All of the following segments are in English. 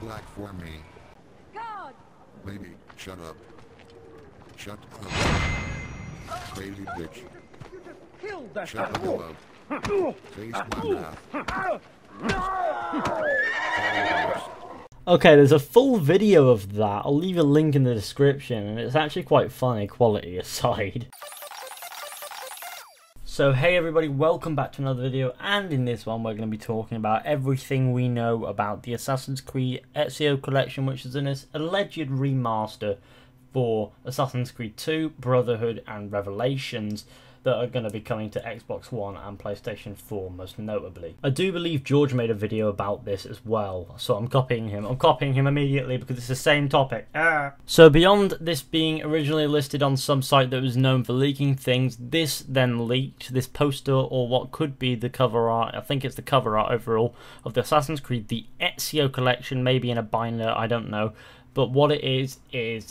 black for me. God! Lady, shut up. Shut up. Crazy bitch. Killed that Shut the hell up. Face my mouth. Okay, there's a full video of that. I'll leave a link in the description, and it's actually quite funny, quality aside. So hey everybody, welcome back to another video, and in this one we're going to be talking about everything we know about the Assassin's Creed Ezio collection, which is an alleged remaster for Assassin's Creed 2, Brotherhood and Revelations, that are going to be coming to Xbox One and PlayStation 4 most notably. I do believe George made a video about this as well, so I'm copying him. I'm copying him immediately because it's the same topic. So beyond this being originally listed on some site that was known for leaking things, this then leaked, this poster or what could be the cover art, I think it's the cover art overall, of the Assassin's Creed, the Ezio collection, maybe in a binder, I don't know. But what it is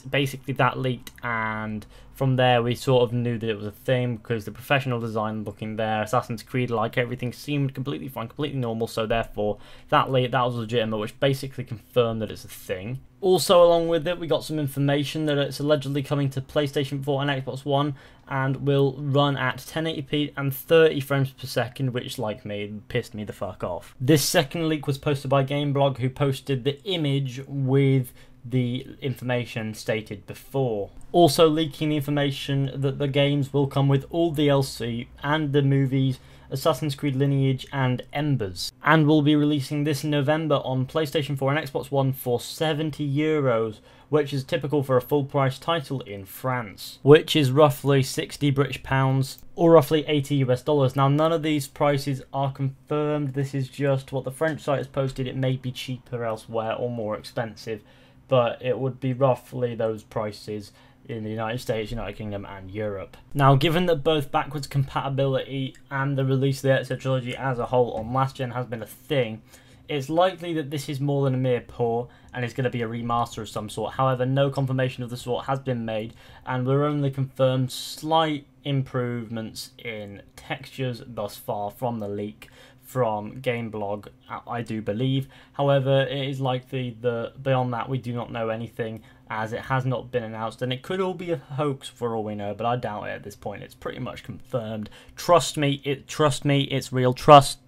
basically that leaked, and from there we sort of knew that it was a thing because the professional design looking there, Assassin's Creed like, everything seemed completely fine, completely normal, so therefore that was legitimate, which basically confirmed that it's a thing. Also along with it we got some information that it's allegedly coming to PlayStation 4 and Xbox One and will run at 1080p and 30 frames per second, which like me pissed me the fuck off. This second leak was posted by Gameblog, who posted the image with the information stated before. Also leaking the information that the games will come with all DLC and the movies Assassin's Creed Lineage and Embers, and will be releasing this in November on PlayStation 4 and Xbox One for €70, which is typical for a full price title in France, which is roughly 60 British pounds or roughly $80 US. Now none of these prices are confirmed, this is just what the French site has posted. It may be cheaper elsewhere or more expensive, but it would be roughly those prices in the United States, United Kingdom and Europe. Now given that both backwards compatibility and the release of the Ezio trilogy as a whole on last gen has been a thing, it's likely that this is more than a mere port and is going to be a remaster of some sort. However, no confirmation of the sort has been made, and we're only confirmed slight improvements in textures thus far from the leak from Gameblog, I do believe. However, it is likely that beyond that we do not know anything, as it has not been announced, and it could all be a hoax for all we know, but I doubt it at this point. It's pretty much confirmed. Trust me, it's real. Trust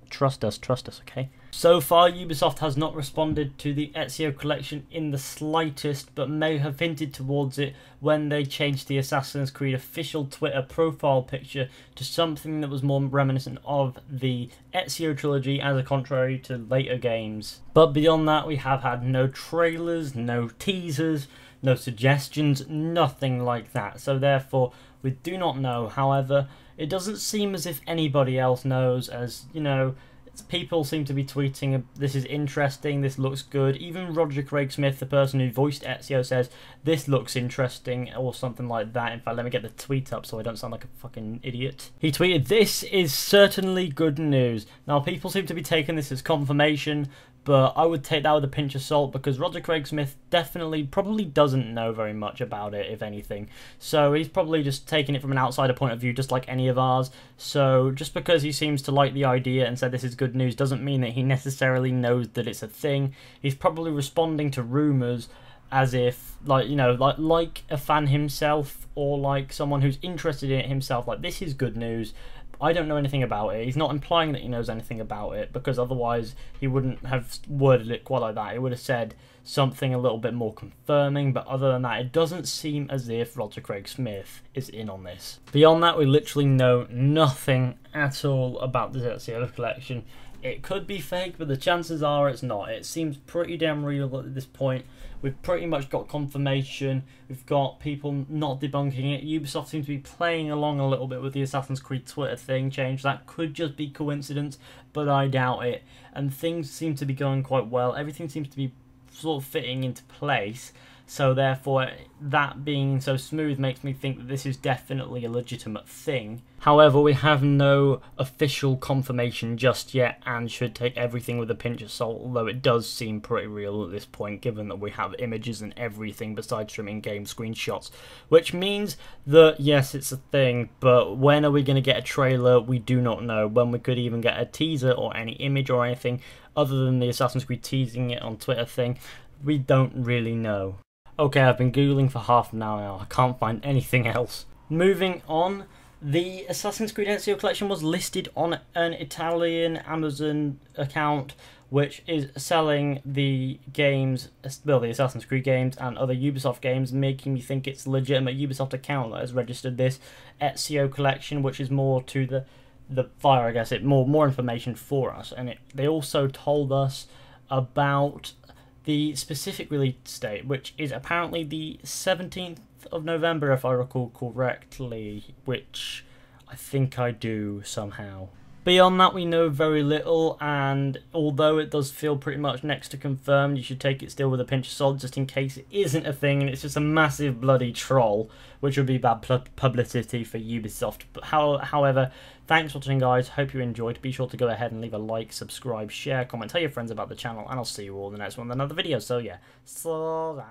us, okay? So far, Ubisoft has not responded to the Ezio collection in the slightest, but may have hinted towards it when they changed the Assassin's Creed official Twitter profile picture to something that was more reminiscent of the Ezio trilogy as a contrary to later games. But beyond that, we have had no trailers, no teasers, no suggestions, nothing like that. So therefore, we do not know. However, it doesn't seem as if anybody else knows, as, you know, people seem to be tweeting, this is interesting, this looks good. Even Roger Craig Smith, the person who voiced Ezio, says, this looks interesting, or something like that. In fact, let me get the tweet up so I don't sound like a fucking idiot. He tweeted, "This is certainly good news." Now, people seem to be taking this as confirmation, but I would take that with a pinch of salt, because Roger Craig Smith probably doesn't know very much about it, if anything. So he's probably just taking it from an outsider point of view, just like any of ours. So just because he seems to like the idea and said this is good news doesn't mean that he necessarily knows that it's a thing. He's probably responding to rumours as if, like, you know, like a fan himself, or like someone who's interested in it himself, like, this is good news. I don't know anything about it. He's not implying that he knows anything about it, because otherwise he wouldn't have worded it quite like that. He would have said something a little bit more confirming, but other than that, it doesn't seem as if Roger Craig Smith is in on this. Beyond that, we literally know nothing at all about the Ezio collection. It could be fake, but the chances are it's not. It seems pretty damn real at this point. We've pretty much got confirmation. We've got people not debunking it. Ubisoft seems to be playing along a little bit with the Assassin's Creed Twitter thing change. That could just be coincidence, but I doubt it. And things seem to be going quite well. Everything seems to be sort of fitting into place. So therefore, that being so smooth makes me think that this is definitely a legitimate thing. However, we have no official confirmation just yet, and should take everything with a pinch of salt, although it does seem pretty real at this point, given that we have images and everything besides streaming game screenshots. Which means that, yes, it's a thing, but when are we going to get a trailer? We do not know. When we could even get a teaser or any image or anything, other than the Assassin's Creed teasing it on Twitter thing, We don't really know. Okay, I've been googling for half an hour now. I can't find anything else. Moving on, the Assassin's Creed Ezio collection was listed on an Italian Amazon account, which is selling the games, well, the Assassin's Creed games and other Ubisoft games, making me think it's a legitimate Ubisoft account that has registered this Ezio collection, which is more to the fire, I guess. It more information for us, and they also told us about the specific release date, which is apparently the 17th of November, if I recall correctly, which I think I do somehow. Beyond that, we know very little, and although it does feel pretty much next to confirmed, you should take it still with a pinch of salt, just in case it isn't a thing and it's just a massive bloody troll, which would be bad publicity for Ubisoft. But however, thanks for watching, guys. Hope you enjoyed. Be sure to go ahead and leave a like, subscribe, share, comment, tell your friends about the channel, and I'll see you all in the next one with another video. So yeah, so